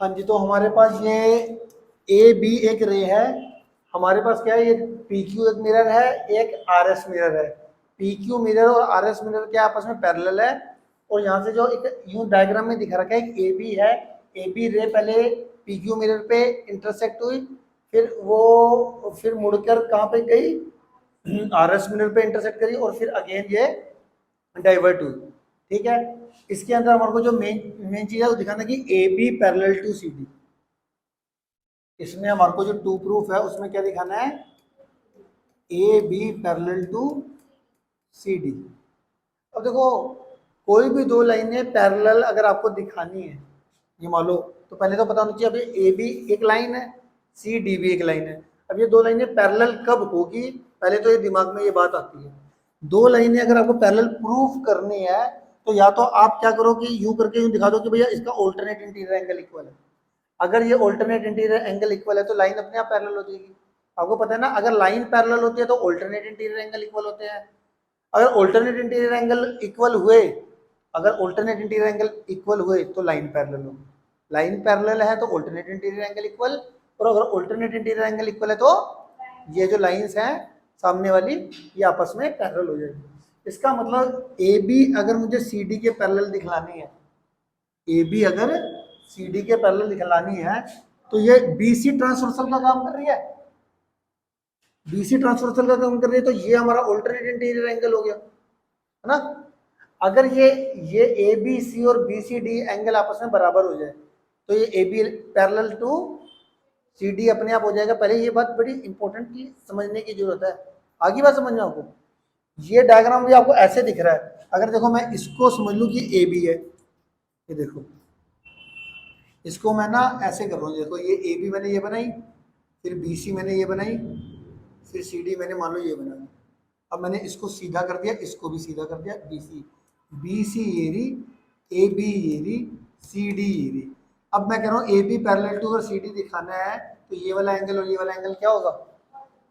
हाँ जी, तो हमारे पास ये ए बी एक रे है। हमारे पास क्या है, ये पी क्यू एक मिरर है, एक आर एस मिरर है। पी क्यू मिरर और आर एस मिरर क्या आपस में पैरेलल है। और यहाँ से जो एक यूं डायग्राम में दिखा रखा है, एक ए बी है। ए बी रे पहले पी क्यू मिरर पे इंटरसेक्ट हुई, फिर मुड़कर कहाँ पे गई, आर एस मिरर पे इंटरसेक्ट करी, और फिर अगेन ये डाइवर्ट हुई। ठीक है। इसके अंदर हमारे को जो मेन मेन चीज है वो दिखाना कि A B parallel to C D. इसमें हमारे को जो टू प्रूफ है उसमें क्या दिखाना है, A B parallel to C D. अब देखो, कोई भी दो लाइनें पैरेलल अगर आपको दिखानी है, ये मान लो, तो पहले तो पता होना चाहिए अभी ए बी एक लाइन है, सी डी भी एक लाइन है। अब ये दो लाइनें पैरेलल कब होगी, पहले तो ये दिमाग में ये बात आती है। दो लाइनें अगर आपको पैरेलल प्रूफ करनी है, तो या तो आप क्या करो कि यूं करके यूं दिखा दो कि भैया इसका ऑल्टरनेट इंटीरियर एंगल इक्वल है। अगर ये ऑल्टरनेट इंटीरियर एंगल इक्वल है तो लाइन अपने आप पैरेलल हो जाएगी। आपको पता है ना, अगर लाइन पैरेलल होती है तो ऑल्टरनेट इंटीरियर एंगल इक्वल होते हैं। अगर ऑल्टरनेट इंटीरियर एंगल इक्वल हुए, अगर ऑल्टरनेट इंटीरियर एंगल इक्वल हुए तो लाइन पैरेलल होगी। लाइन पैरेलल है तो ऑल्टरनेट इंटीरियर एंगल इक्वल, और अगर ऑल्टरनेट इंटीरियर एंगल इक्वल है तो ये जो लाइंस हैं सामने वाली, ये आपस में पैरेलल हो जाएगी। इसका मतलब ए बी अगर मुझे सी डी के पैरेलल दिखलानी है, ए बी अगर सी डी के पैरेलल दिखलानी है, तो ये बी सी ट्रांसवर्सल का काम कर रही है। बीसी ट्रांसवर्सल का काम कर रही है, तो ये हमारा ऑल्टरनेट इंटीरियर एंगल हो गया, है ना। अगर ये ए बी सी और बी सी डी एंगल आपस में बराबर हो जाए, तो ये A B parallel to C D अपने आप हो जाएगा। पहले ये बात बड़ी इंपॉर्टेंट की समझने की जरूरत है। आगे बात समझ में आपको, ये डायग्राम भी आपको ऐसे दिख रहा है। अगर देखो मैं इसको समझ लूँ कि ए बी है, ये देखो, इसको मैं ना ऐसे कर रहा हूँ। देखो, ये ए बी मैंने ये बनाई, फिर बी सी मैंने ये बनाई, फिर सी डी मैंने मान लो ये बना दी। अब मैंने इसको सीधा कर दिया, इसको भी सीधा कर दिया, बी सी ये रही, ए बी ये रही, सी डी ये रही। अब मैं कह रहा हूँ ए बी पैरेलल टू अगर सी डी दिखाना है, तो ये वाला एंगल और ये वाला एंगल क्या होगा,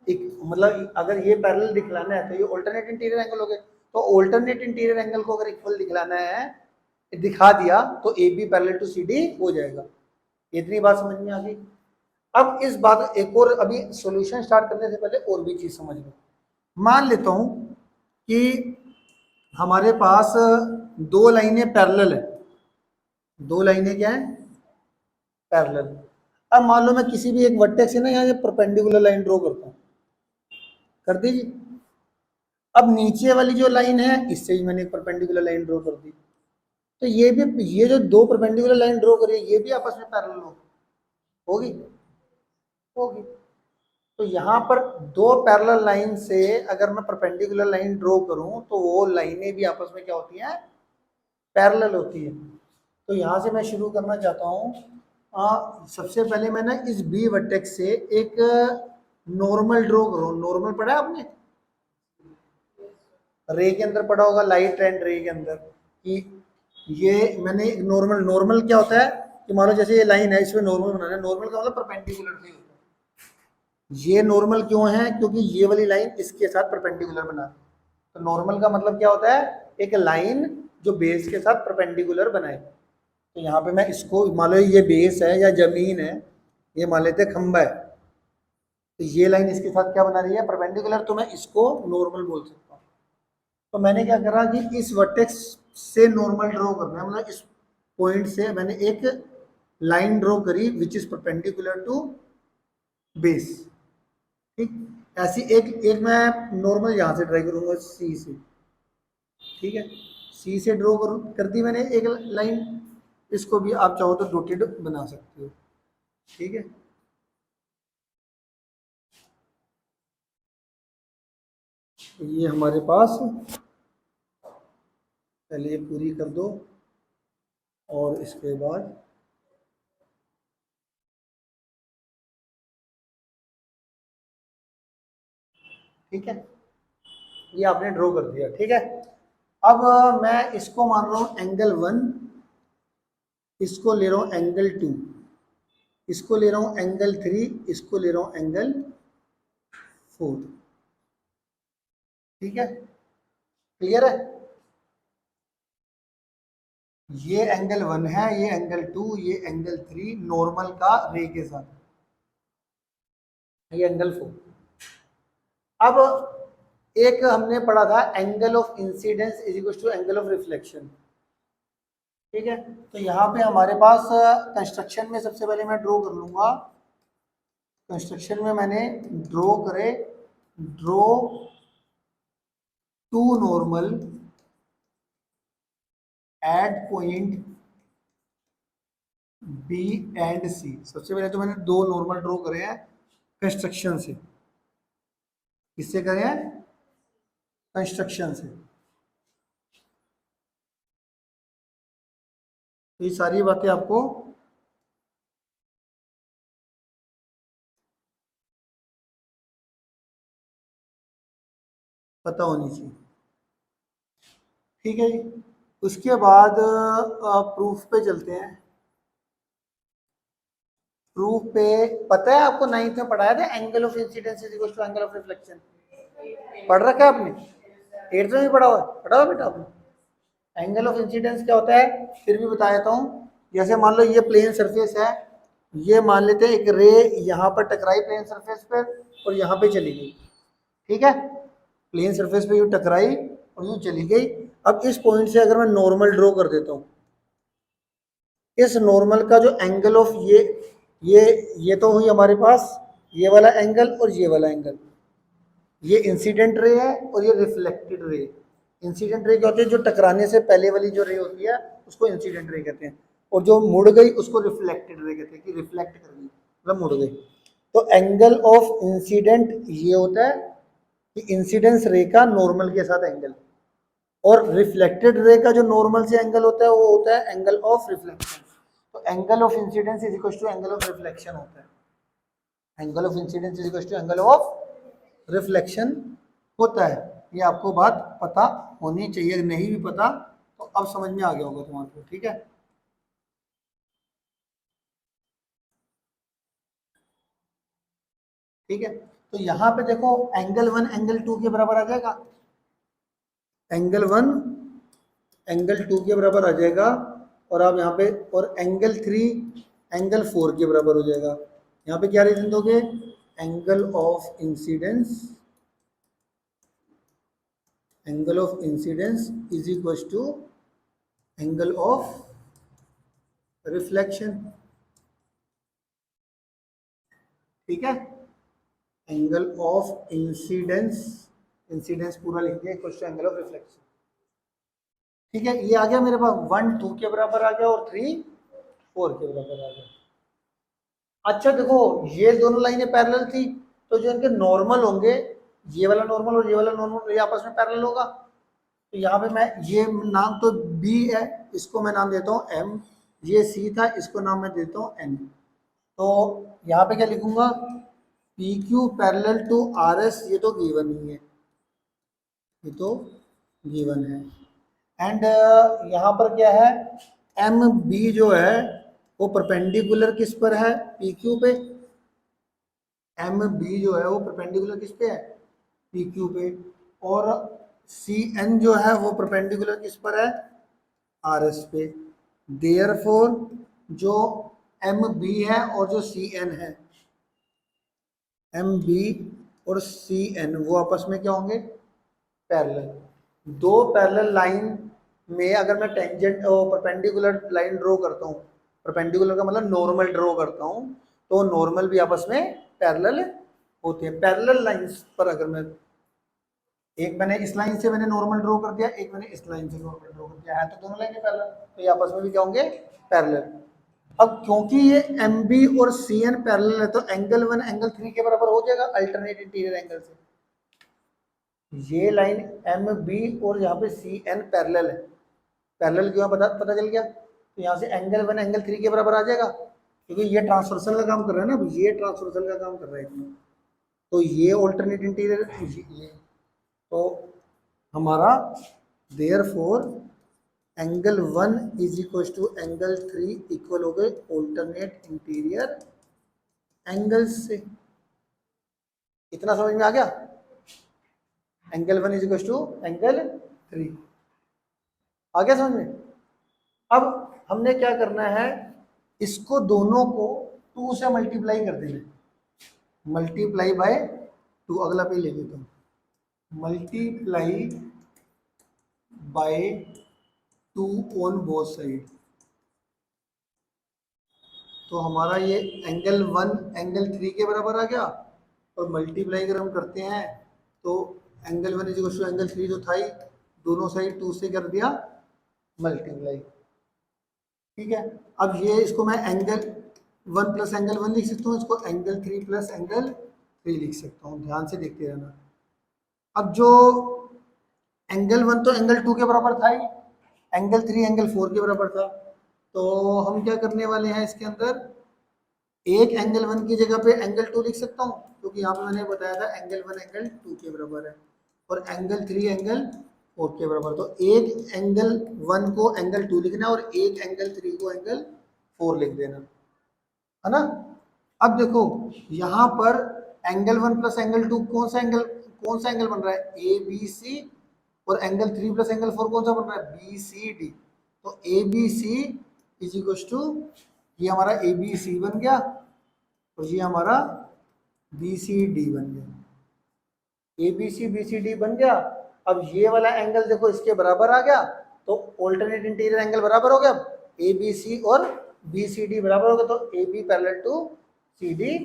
एक मतलब अगर ये पैरेलल दिखलाना है तो ये ऑल्टरनेट इंटीरियर एंगल हो गए। तो ऑल्टरनेट इंटीरियर एंगल को अगर इक्वल दिखलाना है, दिखा दिया, तो A B parallel to C D हो जाएगा। इतनी बात समझ में आ गई। अब इस बात एक और, अभी सॉल्यूशन स्टार्ट करने से पहले और भी चीज समझ लो। मान लेता हूं कि हमारे पास दो लाइनें पैरेलल है। दो लाइनें क्या है, पैरेलल। अब मान लो मैं किसी भी एक वर्टेक्स से ना यहाँ परपेंडिकुलर लाइन ड्रॉ करता हूँ, कर दीजिए। अब नीचे वाली जो लाइन है, इससे ही मैंने एक परपेंडिकुलर लाइन ड्रॉ कर दी, तो ये भी, ये जो दो परपेंडिकुलर लाइन ड्रॉ करी है, ये भी आपस में पैरेलल होगी होगी। तो यहाँ पर दो पैरेलल लाइन से अगर मैं परपेंडिकुलर लाइन ड्रॉ करूं, तो वो लाइनें भी आपस में क्या होती हैं, पैरेलल होती है। तो यहाँ से मैं शुरू करना चाहता हूँ। सबसे पहले मैं ना इस बी वर्टेक्स से एक नॉर्मल ड्रॉ करूँ। नॉर्मल पढ़ा है आपने, रे के अंदर पढ़ा होगा, लाइट एंड रे के अंदर, कि ये मैंने एक नॉर्मल, नॉर्मल क्या होता है कि मान लो जैसे ये लाइन है, इसमें नॉर्मल बनाना है। नॉर्मल का मतलब परपेंडिकुलर नहीं होता। ये नॉर्मल क्यों है, क्योंकि ये वाली लाइन इसके साथ परपेंडिकुलर बना। तो नॉर्मल का मतलब क्या होता है, एक लाइन जो बेस के साथ परपेंडिकुलर बनाए। तो यहाँ पे मैं इसको मान लो ये बेस है या जमीन है, ये मान लेते हैं खंबा है, तो ये लाइन इसके साथ क्या बना रही है, परपेंडिकुलर, तो मैं इसको नॉर्मल बोल सकता हूँ। तो मैंने क्या करा कि इस वर्टेक्स से नॉर्मल ड्रॉ करना है, मतलब इस पॉइंट से मैंने एक लाइन ड्रॉ करी which is perpendicular to base. ठीक, ऐसी एक एक मैं नॉर्मल यहाँ से ड्राई करूंगा, सी से। ठीक है, सी से ड्रॉ कर दी मैंने एक लाइन। इसको भी आप चाहो तो डॉटेड बना सकते हो। ठीक है, तो ये हमारे पास, पहले ये पूरी कर दो, और इसके बाद ठीक है, ये आपने ड्रॉ कर दिया। ठीक है, अब मैं इसको मान रहा हूँ एंगल 1, इसको ले रहा हूँ एंगल 2, इसको ले रहा हूँ एंगल 3, इसको ले रहा हूँ एंगल 4। ठीक है, क्लियर है। ये एंगल 1 है, ये एंगल 2, ये एंगल 3 नॉर्मल का रे के साथ, ये एंगल 4। अब एक हमने पढ़ा था angle of incidence is equal to angle of reflection, ठीक है। तो यहाँ पे हमारे पास कंस्ट्रक्शन में सबसे पहले मैं ड्रॉ कर लूंगा। कंस्ट्रक्शन में मैंने ड्रॉ करे, draw two normal at point B and C. सबसे पहले तो मैंने दो नॉर्मल ड्रॉ करे हैं कंस्ट्रक्शन से। किससे करे हैं? कंस्ट्रक्शन से। तो ये सारी बातें आपको पता होनी चाहिए, ठीक है जी। उसके बाद प्रूफ पे चलते हैं। प्रूफ पे पता है आपको, नाइन्थ में पढ़ाया था angle of incidence is equal to angle of reflection, पढ़ रखा है आपने? एट्थ में भी पढ़ा हुआ बेटा आपने? एंगल ऑफ इंसिडेंस क्या होता है फिर भी बता देता हूँ। जैसे मान लो ये प्लेन सरफेस है, ये मान लेते हैं एक रे यहाँ पर टकराई प्लेन सरफेस पर और यहाँ पे चली गई, ठीक है। प्लेन सरफेस पे यूँ टकराई और यूँ चली गई। अब इस पॉइंट से अगर मैं नॉर्मल ड्रॉ कर देता हूँ, इस नॉर्मल का जो एंगल ऑफ ये तो हुई हमारे पास ये वाला एंगल और ये वाला एंगल, ये इंसिडेंट रे है और ये रिफ्लेक्टेड रे। इंसिडेंट रे क्या होती है? जो टकराने से पहले वाली जो रे होती है उसको इंसिडेंट रे कहते हैं, और जो मुड़ गई उसको रिफ्लेक्टेड रे कहते हैं, कि रिफ्लेक्ट कर गई मतलब मुड़ गई। तो एंगल ऑफ इंसिडेंट ये होता है कि इंसिडेंस रे का नॉर्मल के साथ एंगल, और रिफ्लेक्टेड रे का जो नॉर्मल से एंगल होता है वो होता है एंगल ऑफ रिफ्लेक्शन। तो angle of incidence is equal to angle of reflection होता है। Angle of incidence is equal to angle of reflection होता है। ये आपको बात पता होनी चाहिए, नहीं भी पता तो अब समझ में आ गया होगा तुम्हारे को, ठीक है। ठीक है, तो यहाँ पे देखो एंगल 1 एंगल 2 के बराबर आ जाएगा, एंगल 1 एंगल 2 के बराबर आ जाएगा, और आप यहाँ पे और एंगल 3 एंगल 4 के बराबर हो जाएगा। यहाँ पे क्या रीजन दोगे? Angle of incidence, angle of incidence is equal to angle of reflection, ठीक है। एंगल ऑफ इंसिडेंस, इंसिडेंस पूरा लिख दिया equal to angle of reflection, ठीक है। ये आ गया मेरे पास 1 2 के बराबर आ गया और 3 4 के बराबर आ गया। अच्छा देखो ये दोनों लाइनें पैरेलल थी, तो जो इनके नॉर्मल होंगे, ये वाला नॉर्मल और ये वाला नॉर्मल, ये आपस में पैरेलल होगा। तो यहाँ पे मैं ये नाम तो बी है, इसको मैं नाम देता हूँ एम, ये सी था इसको नाम मैं देता हूँ एन। तो यहाँ पे क्या लिखूंगा? P Q parallel to R S, ये तो गिवन ही है, ये तो गिवन है। एंड यहाँ पर क्या है? एम बी जो है वो परपेंडिकुलर किस पर है? पी क्यू पे। एम बी जो है वो परपेंडिकुलर किस पे है? पी क्यू पे। और सी एन जो है वो परपेंडिकुलर किस पर है? आर एस पे। देयरफॉर जो एम बी है और जो सी एन है, एम बी और सी एन वो आपस में क्या होंगे? पैरेलल। दो पैरेलल लाइन में अगर मैं टेंजेंट परपेंडिकुलर लाइन ड्रॉ करता हूँ, परपेंडिकुलर का मतलब नॉर्मल ड्रॉ करता हूँ, तो नॉर्मल भी आपस में पैरेलल होते हैं। पैरेलल लाइंस पर अगर मैं एक मैंने इस लाइन से मैंने नॉर्मल ड्रॉ कर दिया, एक मैंने इस लाइन से नॉर्मल ड्रॉ कर दिया है, तो दोनों लाइनें पैरेलल, तो ये आपस में भी क्या होंगे? पैरेलल। अब क्योंकि ये एम बी और सी एन पैरेलल है, तो एंगल 1 एंगल 3 के बराबर हो जाएगा अल्टरनेट इंटीरियर एंगल से। ये लाइन एम बी और यहाँ पे सी एन पैरेलल है, पैरेलल क्यों है पता चल गया। तो यहाँ से एंगल 1 एंगल 3 के बराबर आ जाएगा, क्योंकि ये ट्रांसवर्सल का काम कर रहा है ना, ये ट्रांसवर्सल का काम कर रहा है इसमें। तो ये ऑल्टरनेट इंटीरियर, ये तो हमारा therefore angle 1 is equal to angle 3 equal हो गए ऑल्टरनेट इंटीरियर एंगल्स से। इतना समझ में आ गया? Angle 1 is equal to angle 3 आ गया समझ में? अब हमने क्या करना है, इसको दोनों को 2 से मल्टीप्लाई कर देना, मल्टीप्लाई बाय 2, अगला पे ले लेता हूँ, multiply by 2 on both side. तो हमारा ये एंगल 1 एंगल 3 के बराबर आ गया, और मल्टीप्लाई अगर हम करते हैं तो एंगल 1 इज टू एंगल 3 जो था ही, दोनों साइड 2 से कर दिया मल्टीप्लाई। ठीक है, अब ये इसको मैं एंगल 1 प्लस एंगल 1 लिख सकता हूँ, इसको एंगल 3 प्लस एंगल 3 लिख सकता हूँ, ध्यान से देखते रहना। अब जो एंगल 1 तो एंगल 2 के बराबर था ही, एंगल 3 एंगल 4 के बराबर था, तो हम क्या करने वाले हैं इसके अंदर, एक एंगल 1 की जगह पे एंगल 2 लिख सकता हूँ, क्योंकि यहाँ पे मैंने बताया था एंगल 1 एंगल 2 के बराबर है, और एंगल 3 एंगल 4 के बराबर। तो एक एंगल 1 को एंगल 2 लिखना और एक एंगल 3 को एंगल 4 लिख देना, है ना। अब देखो यहाँ पर एंगल 1 प्लस एंगल 2 कौन सा एंगल बन रहा है, ए बी सी, और एंगल 3 प्लस एंगल 4 कौन सा बन रहा है, बी सी डी। तो A B C is equal to, ये हमारा ए बी सी बन गया, और ये हमारा बी सी डी बन गया, ए बी सी डी बन गया। अब ये वाला एंगल देखो इसके बराबर आ गया, तो ऑल्टरनेट इंटीरियर एंगल बराबर हो गया, ए बी सी और बी सी डी बराबर हो गया, तो A B parallel to C D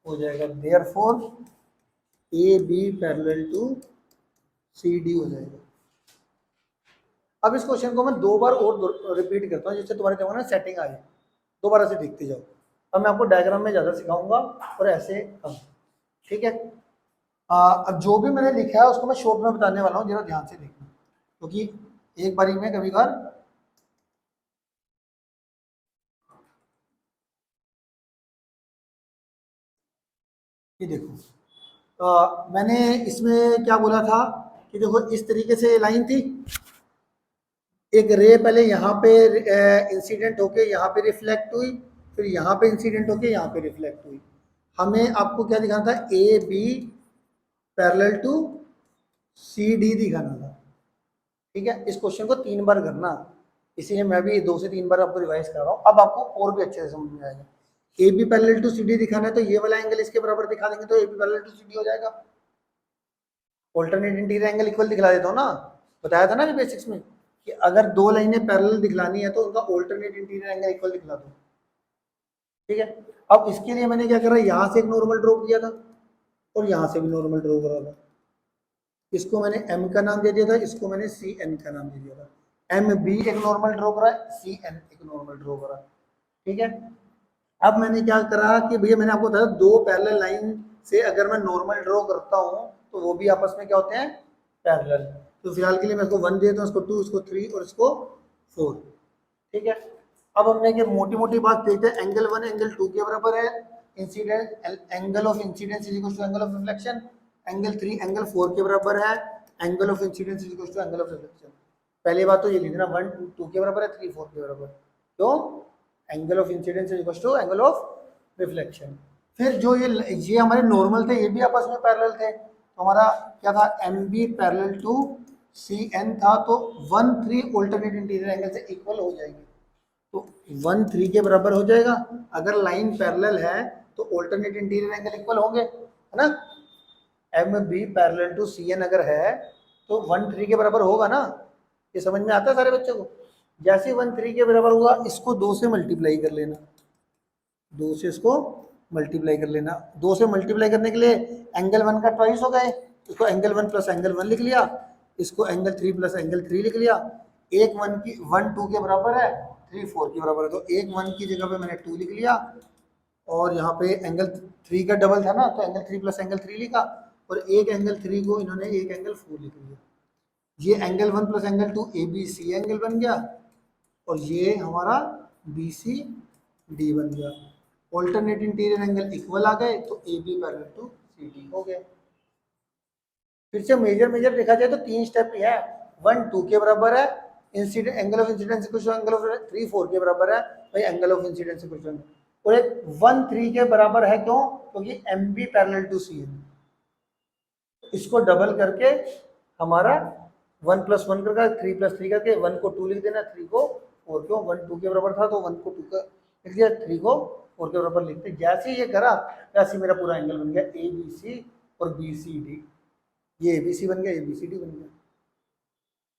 हो जाएगा, therefore A B parallel to C D हो जाएगा। अब इस क्वेश्चन को मैं 2 बार और रिपीट करता हूँ, जिससे तुम्हारे दिमाग में सेटिंग आ जाए, दोबारा से देखते जाओ। अब मैं आपको डायग्राम में ज़्यादा सिखाऊंगा और ऐसे कम, ठीक है। अब जो भी मैंने लिखा है उसको मैं शॉर्ट में बताने वाला हूँ, जरा ध्यान से देखना, क्योंकि एक बारी में कभी कभार ये देखो, मैंने इसमें क्या बोला था कि देखो इस तरीके से लाइन थी, एक रे पहले यहाँ पे इंसिडेंट होके यहाँ पे रिफ्लेक्ट हुई, फिर यहाँ पे इंसिडेंट होके यहाँ पे रिफ्लेक्ट हुई। हमें आपको क्या दिखाना था, A B parallel to C D दिखाना था, ठीक है। इस क्वेश्चन को 3 बार करना, इसीलिए मैं भी 2 से 3 बार आपको रिवाइज कर रहा हूँ, अब आपको और भी अच्छे से समझ में आएगा। A B parallel to C D दिखाना है, तो ये वाला एंगल इसके बराबर दिखा देंगे, तो A B parallel to C D हो जाएगा। ऑल्टरनेट इंटीरियर एंगल इक्वल दिखला देता हूँ ना, बताया था ना अभी बेसिक्स में कि अगर 2 लाइनें पैरेलल दिखलानी है तो उनका ऑल्टरनेट इंटीरियर एंगल इक्वल दिखला दो, ठीक है। अब इसके लिए मैंने क्या करा, यहाँ से एक नॉर्मल ड्रॉ किया था और यहाँ से भी नॉर्मल ड्रॉ करा था, इसको मैंने m का नाम दे दिया था, इसको मैंने सी एन का नाम दे दिया था। एम बी एक नॉर्मल ड्रॉ करा, सी एन एक नॉर्मल ड्रॉ करा, ठीक है। अब मैंने क्या करा कि भैया मैंने आपको बताया 2 पैरेलल लाइन से अगर मैं नॉर्मल ड्रॉ करता हूँ तो वो भी आपस में क्या होते हैं, पैरेलल। तो फिलहाल के लिए मैं इसको 1 देता हूँ, इसको 2, इसको 3 और इसको 4, ठीक है। अब हमने कि मोटी मोटी बात देखते हैं, एंगल 1 एंगल 2 के बराबर है, incident angle of incidence is equal to angle of reflection, angle 3 angle 4 के बराबर है, angle of incidence is equal to angle of reflection. पहली बात तो ये लिख देना, 1 2 के बराबर है, 3 4 के बराबर, क्यों, angle of incidence is equal to angle of reflection. फिर जो ये हमारे नॉर्मल थे, ये भी आपस में पैरेलल थे, तो हमारा क्या था, M B parallel to C N था, तो 1 3 ऑल्टरनेट इंटीरियर एंगल से इक्वल हो जाएगी, तो 1 3 के बराबर हो जाएगा। अगर लाइन पैरेलल है तो ऑल्टरनेट इंटीरियर एंगल इक्वल होंगे, है ना। M B parallel to C N अगर है तो 1 3 के बराबर होगा ना, ये समझ में आता है सारे बच्चों को। जैसे 1 3 के बराबर हुआ, इसको 2 से मल्टीप्लाई कर लेना, 2 से इसको मल्टीप्लाई कर लेना, 2 से मल्टीप्लाई करने के लिए एंगल 1 का ट्वाइस हो गए, इसको एंगल 1 प्लस एंगल 1 लिख लिया, इसको एंगल 3 प्लस एंगल 3 लिख लिया। एक 1 2 के बराबर है, 3 4 के बराबर है, तो एक 1 की जगह पे मैंने 2 लिख लिया, और यहाँ पे एंगल 3 का डबल था ना, तो एंगल 3 प्लस एंगल 3 लिखा, और एक एंगल 3 को इन्होंने एक एंगल 4 लिख लिया। ये angle 1 plus angle 2 A B C angle बन गया, और ये हमारा बी सी डी बन गया। ऑल्टरनेट इंटीरियर एंगल इक्वल आ गए, तो A B parallel to C D हो गए। फिर से मेजर देखा जाए तो 3 स्टेप ही है, 1 2 के बराबर है, incident angle of incidence equal to angle of 3 4 के बराबर है, भाई angle of incidence equal to, और एक 1 3 के बराबर है, क्यों, क्योंकि M B parallel to C N, इसको डबल करके हमारा 1 प्लस 1 करके 3 प्लस 3 करके 1 को 2 लिख देना, 3 को 4 क्यों, 1 2 के बराबर था तो 1 को 2 का लिख दिया, 3 को 4 के बराबर लिखते। जैसे ये करा वैसे मेरा पूरा एंगल बन गया ए बी सी और बी सी डी। ये ए बी सी बन गया, ए बी सी डी बन गया,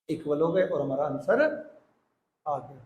इक्वल हो गए और हमारा आंसर आ गया।